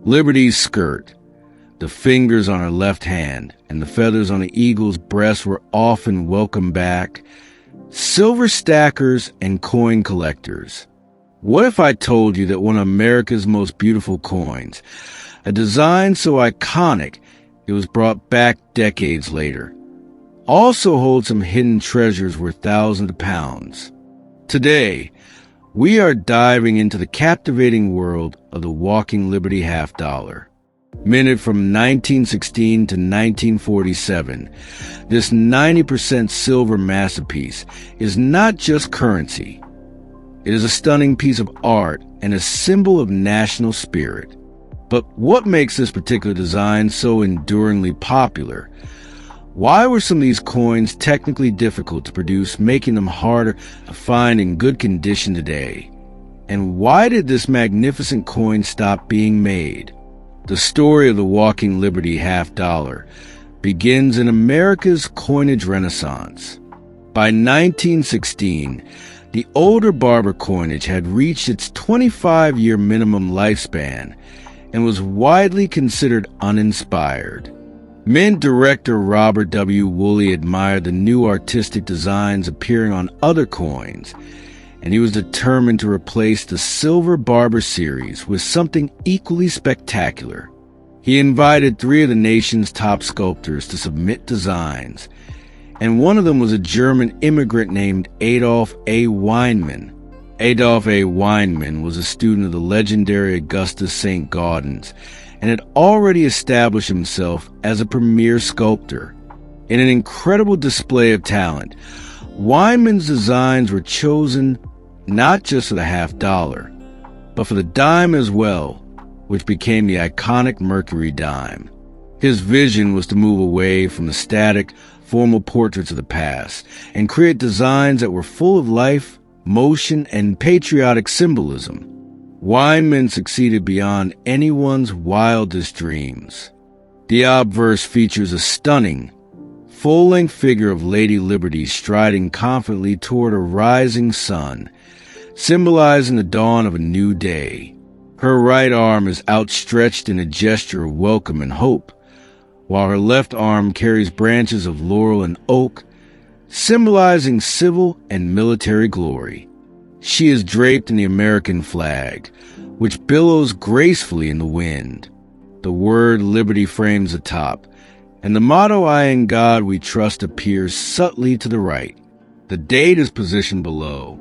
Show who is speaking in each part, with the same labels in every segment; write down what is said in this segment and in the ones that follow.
Speaker 1: Liberty's skirt, the fingers on her left hand, and the feathers on the eagle's breast were often welcome back. Silver stackers and coin collectors. What if I told you that one of America's most beautiful coins, a design so iconic it was brought back decades later, also holds some hidden treasures worth thousands of pounds? Today, we are diving into the captivating world of the Walking Liberty half dollar. Minted from 1916 to 1947, this 90% silver masterpiece is not just currency. It is a stunning piece of art and a symbol of national spirit. But what makes this particular design so enduringly popular? Why were some of these coins technically difficult to produce, making them harder to find in good condition today? And why did this magnificent coin stop being made? The story of the Walking Liberty half dollar begins in America's coinage renaissance. By 1916, the older barber coinage had reached its 25-year minimum lifespan and was widely considered uninspired. Mint director Robert W. Woolley admired the new artistic designs appearing on other coins, and he was determined to replace the Silver Barber series with something equally spectacular. He invited 3 of the nation's top sculptors to submit designs, and one of them was a German immigrant named Adolf A. Weinmann. Adolf A. Weinmann was a student of the legendary Augustus St. Gaudens and had already established himself as a premier sculptor. In an incredible display of talent, Weinmann's designs were chosen not just for the half dollar, but for the dime as well, which became the iconic Mercury dime. His vision was to move away from the static, formal portraits of the past and create designs that were full of life, motion, and patriotic symbolism. Weinmann succeeded beyond anyone's wildest dreams. The obverse features a stunning, full-length figure of Lady Liberty striding confidently toward a rising sun, symbolizing the dawn of a new day. Her right arm is outstretched in a gesture of welcome and hope, while her left arm carries branches of laurel and oak, symbolizing civil and military glory. She is draped in the American flag, which billows gracefully in the wind. The word Liberty frames atop, and the motto, "I in God we trust," appears subtly to the right. The date is positioned below.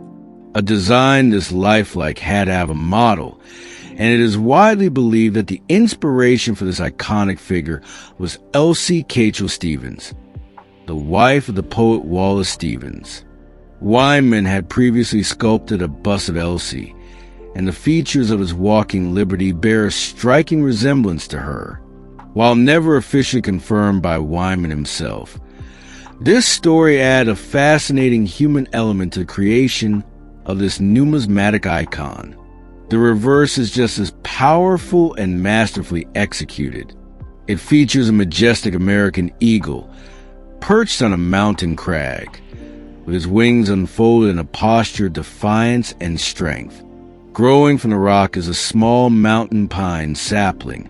Speaker 1: A design this lifelike had to have a model, and it is widely believed that the inspiration for this iconic figure was Elsie Cachel Stevens, the wife of the poet Wallace Stevens. Weinmann had previously sculpted a bust of Elsie, and the features of his Walking Liberty bear a striking resemblance to her. While never officially confirmed by Weinmann himself, this story added a fascinating human element to the creation of this numismatic icon. The reverse is just as powerful and masterfully executed. It features a majestic American eagle perched on a mountain crag, with his wings unfolded in a posture of defiance and strength. Growing from the rock is a small mountain pine sapling,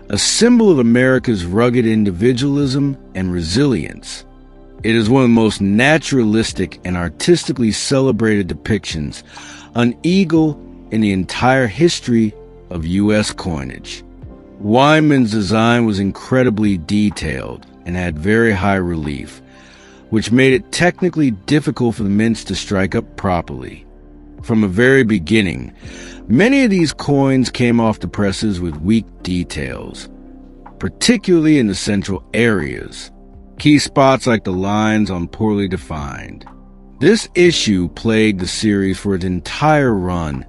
Speaker 1: a symbol of America's rugged individualism and resilience. It is one of the most naturalistic and artistically celebrated depictions of an eagle in the entire history of U.S. coinage. Weinmann's design was incredibly detailed and had very high relief, which made it technically difficult for the mints to strike up properly. From the very beginning, many of these coins came off the presses with weak details, particularly in the central areas. Key spots like the lines on poorly defined. This issue plagued the series for its entire run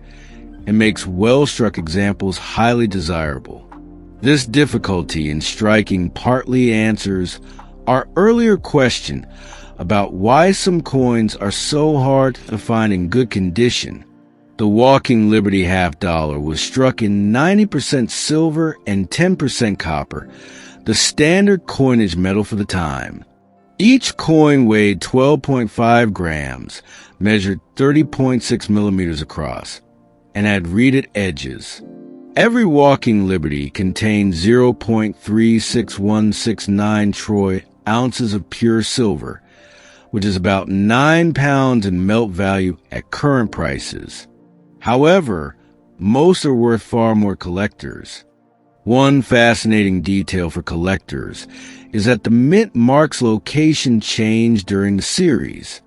Speaker 1: and makes well-struck examples highly desirable. This difficulty in striking partly answers our earlier question about why some coins are so hard to find in good condition. The Walking Liberty half dollar was struck in 90% silver and 10% copper, the standard coinage metal for the time. Each coin weighed 12.5 grams, measured 30.6 millimeters across, and had reeded edges. Every walking Liberty contains 0.36169 troy ounces of pure silver, which is about 9 pounds in melt value at current prices. However, most are worth far more collectors. One fascinating detail for collectors is that the mint mark's location changed during the series.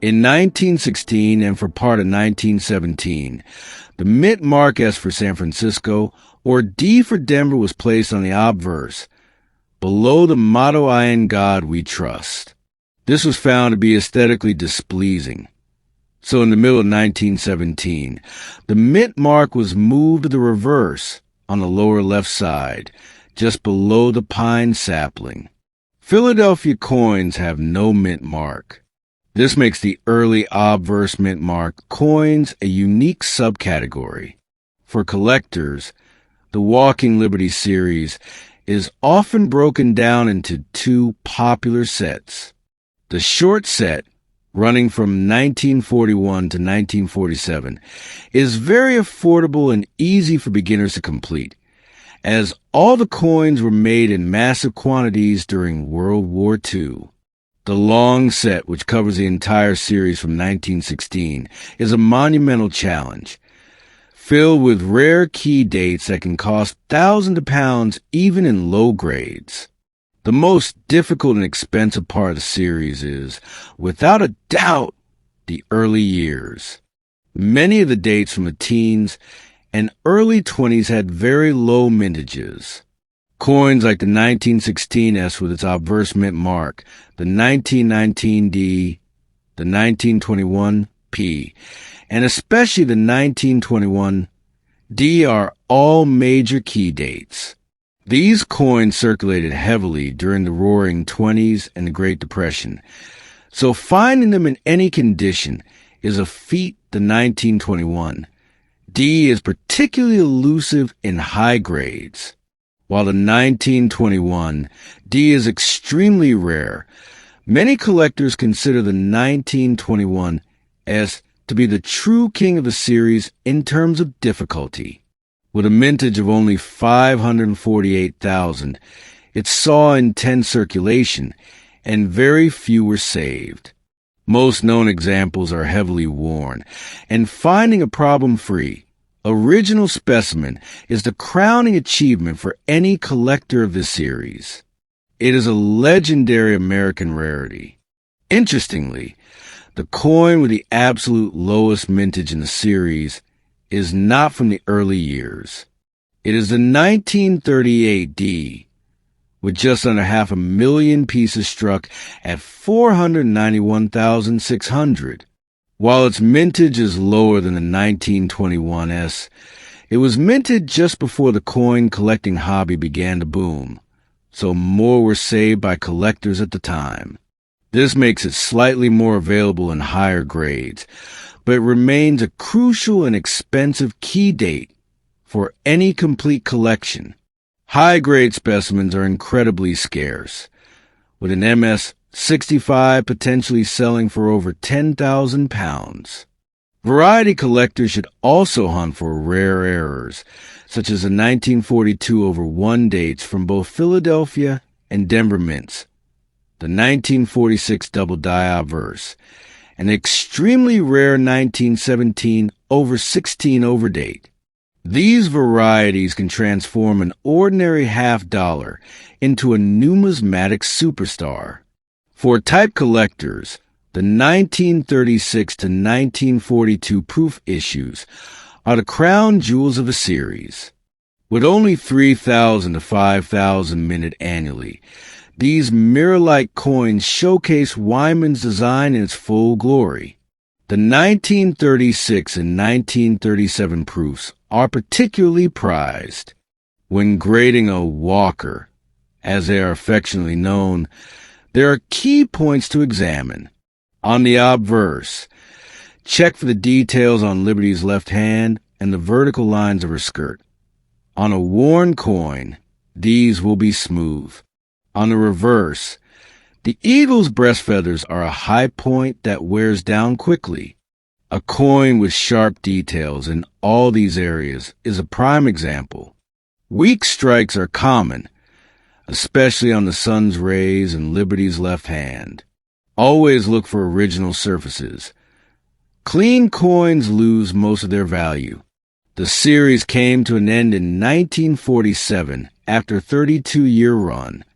Speaker 1: In 1916 and for part of 1917, the mint mark S for San Francisco or D for Denver was placed on the obverse, below the motto "I in God we trust." This was found to be aesthetically displeasing. So in the middle of 1917, the mint mark was moved to the reverse on the lower left side, just below the pine sapling. Philadelphia coins have no mint mark. This makes the early obverse mint mark coins a unique subcategory. For collectors, the Walking Liberty series is often broken down into two popular sets. The short set, running from 1941 to 1947, is very affordable and easy for beginners to complete, as all the coins were made in massive quantities during World War II. The long set, which covers the entire series from 1916, is a monumental challenge, filled with rare key dates that can cost thousands of pounds even in low grades. The most difficult and expensive part of the series is, without a doubt, the early years. Many of the dates from the teens and early 20s had very low mintages. Coins like the 1916 S with its obverse mint mark, the 1919 D, the 1921 P, and especially the 1921 D are all major key dates. These coins circulated heavily during the Roaring '20s and the Great Depression, so finding them in any condition is a feat. The 1921 D is particularly elusive in high grades, while the 1921 D is extremely rare. Many collectors consider the 1921 S to be the true king of the series in terms of difficulty. With a mintage of only 548,000, it saw intense circulation, and very few were saved. Most known examples are heavily worn, and finding a problem-free, original specimen is the crowning achievement for any collector of this series. It is a legendary American rarity. Interestingly, the coin with the absolute lowest mintage in the series is not from the early years. It is the 1938 D, with just under 500,000 pieces struck at 491,600. While its mintage is lower than the 1921 S, it was minted just before the coin collecting hobby began to boom, so more were saved by collectors at the time. This makes it slightly more available in higher grades, but it remains a crucial and expensive key date for any complete collection. High-grade specimens are incredibly scarce, with an MS-65 potentially selling for over 10,000 pounds. Variety collectors should also hunt for rare errors, such as the 1942 over 1 dates from both Philadelphia and Denver mints, the 1946 double die obverse, and the extremely rare 1917 over 16 overdate. These varieties can transform an ordinary $50 into a numismatic superstar. For type collectors, the 1936 to 1942 proof issues are the crown jewels of the series. With only 3,000 to 5,000 minted annually, these mirror-like coins showcase Wyman's design in its full glory. The 1936 and 1937 proofs are particularly prized. When grading a walker, as they are affectionately known, there are key points to examine. On the obverse, check for the details on Liberty's left hand and the vertical lines of her skirt. On a worn coin, these will be smooth. On the reverse, the eagle's breast feathers are a high point that wears down quickly. A coin with sharp details in all these areas is a prime example. Weak strikes are common, especially on the sun's rays and Liberty's left hand. Always look for original surfaces. Clean coins lose most of their value. The series came to an end in 1947 after a 32-year run.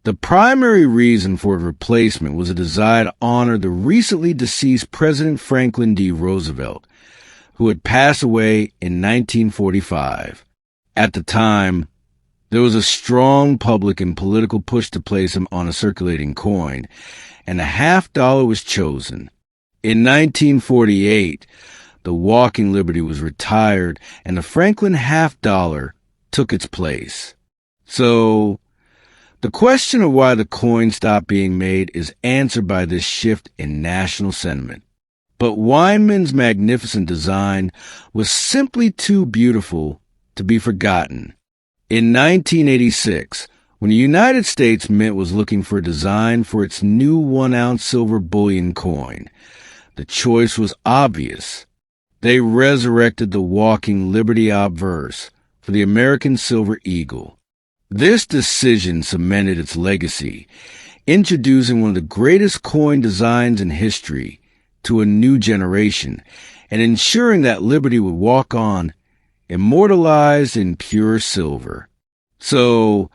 Speaker 1: The primary reason for replacement was a desire to honor the recently deceased President Franklin D. Roosevelt, who had passed away in 1945. At the time, there was a strong public and political push to place him on a circulating coin, and a half-dollar was chosen. In 1948, the Walking Liberty was retired, and the Franklin half-dollar took its place. So, the question of why the coin stopped being made is answered by this shift in national sentiment. But Weinman's magnificent design was simply too beautiful to be forgotten. In 1986, when the United States Mint was looking for a design for its new 1-ounce silver bullion coin, the choice was obvious. They resurrected the Walking Liberty obverse for the American Silver Eagle. This decision cemented its legacy, introducing one of the greatest coin designs in history to a new generation, and ensuring that Liberty would walk on, immortalized in pure silver. So,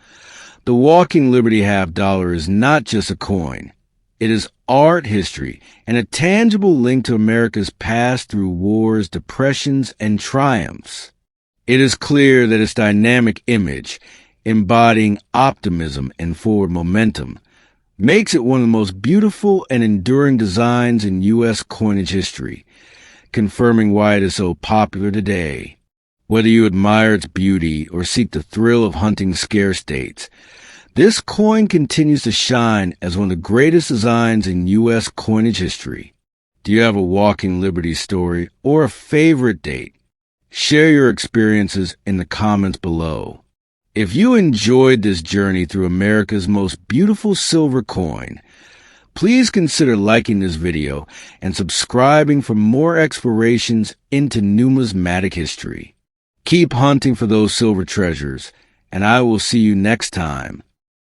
Speaker 1: the Walking Liberty half-dollar is not just a coin. It is art history and a tangible link to America's past through wars, depressions, and triumphs. It is clear that its dynamic image, embodying optimism and forward momentum, makes it one of the most beautiful and enduring designs in U.S. coinage history, confirming why it is so popular today. Whether you admire its beauty or seek the thrill of hunting scarce dates, this coin continues to shine as one of the greatest designs in U.S. coinage history. Do you have a Walking Liberty story or a favorite date? Share your experiences in the comments below. If you enjoyed this journey through America's most beautiful silver coin, please consider liking this video and subscribing for more explorations into numismatic history. Keep hunting for those silver treasures, and I will see you next time.